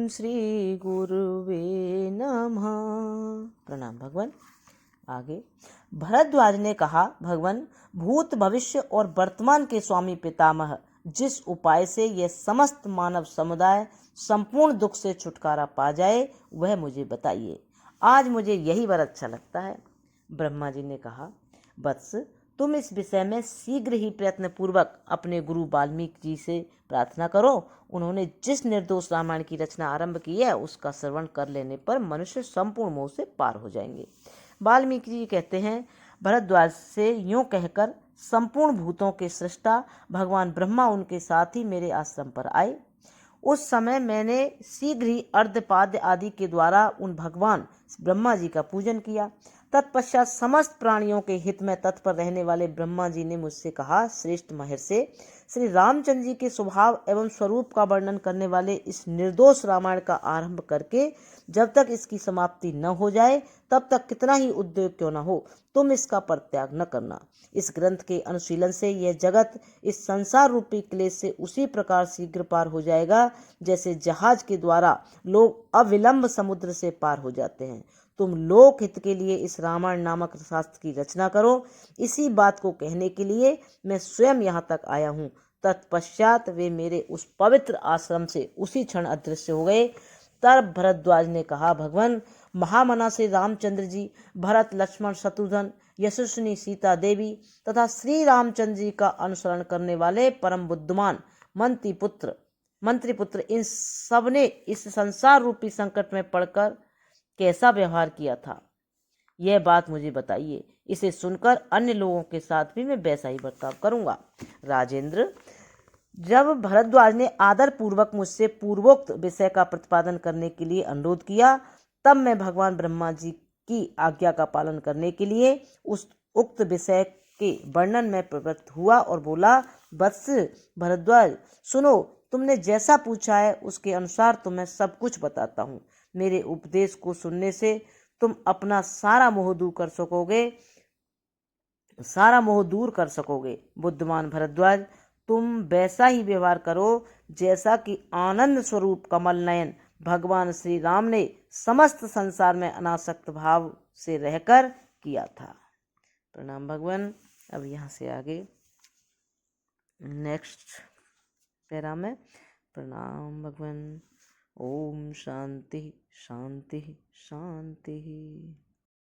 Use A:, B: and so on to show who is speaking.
A: ओम श्री गुरुवे नमः। प्रणाम भगवान। आगे भरद्वाज ने कहा, भगवान, भूत भविष्य और वर्तमान के स्वामी पितामह, जिस उपाय से यह समस्त मानव समुदाय संपूर्ण दुख से छुटकारा पा जाए वह मुझे बताइए। आज मुझे यही वर अच्छा लगता है। ब्रह्मा जी ने कहा, वत्स, तुम इस विषय में शीघ्र ही प्रयत्न पूर्वक अपने गुरु वाल्मीकि जी से प्रार्थना करो। उन्होंने जिस निर्दोष रामायण की रचना आरंभ की है उसका श्रवण कर लेने पर मनुष्य संपूर्ण मोह से पार हो जाएंगे। वाल्मीकि जी कहते हैं, भरद्वाज से यूं कहकर संपूर्ण भूतों के सृष्टा भगवान ब्रह्मा उनके साथ ही मेरे आश्रम पर आए। उस समय मैंने शीघ्र ही अर्धपाद्य आदि के द्वारा उन भगवान ब्रह्मा जी का पूजन किया। तत्पश्चात समस्त प्राणियों के हित में तत्पर रहने वाले ब्रह्मा जी ने मुझसे कहा, श्रेष्ठ महर्षि, श्री रामचंद्र जी के स्वभाव एवं स्वरूप का वर्णन करने वाले इस निर्दोष रामायण का आरंभ करके जब तक इसकी समाप्ति न हो जाए तब तक कितना ही उद्योग क्यों न हो, तुम इसका परित्याग न करना। इस ग्रंथ के अनुशीलन से यह जगत इस संसार रूपी क्लेश से उसी प्रकार शीघ्र पार हो जाएगा जैसे जहाज के द्वारा लोग अविलंब समुद्र से पार हो जाते हैं। तुम लोक हित के लिए इस रामायण नामक शास्त्र की रचना करो। इसी बात को कहने के लिए मैं स्वयं यहाँ तक आया हूँ। तत्पश्चात वे मेरे उस पवित्र आश्रम से उसी क्षण अदृश्य हो गए। तब भरद्वाज ने कहा, भगवान, महामना से रामचंद्र जी, भरत, लक्ष्मण, शत्रुघ्न, यशस्विनी सीता देवी तथा श्री रामचंद्र जी का अनुसरण करने वाले परम बुद्धिमान मंत्रीपुत्र इन सब ने इस संसार रूपी संकट में पड़कर कैसा व्यवहार किया था, यह बात मुझे बताइए। इसे सुनकर अन्य लोगों के साथ भी मैं वैसा ही बर्ताव करूंगा। राजेंद्र, जब भरद्वाज ने आदर पूर्वक मुझसे पूर्वोक्त विषय का प्रतिपादन करने के लिए अनुरोध किया तब मैं भगवान ब्रह्मा जी की आज्ञा का पालन करने के लिए उस उक्त विषय के वर्णन में प्रवृत्त हुआ और बोला, वत्स भरद्वाज, सुनो, तुमने जैसा पूछा है उसके अनुसार तुम्हें सब कुछ बताता हूँ। मेरे उपदेश को सुनने से तुम अपना सारा मोह दूर कर सकोगे। बुद्धिमान भरद्वाज, तुम वैसा ही व्यवहार करो जैसा कि आनंद स्वरूप कमल नयन भगवान श्री राम ने समस्त संसार में अनासक्त भाव से रहकर किया था। प्रणाम भगवान। अब यहाँ से आगे नेक्स्ट पैरा में। प्रणाम भगवान। ओम शांति शांति शांति।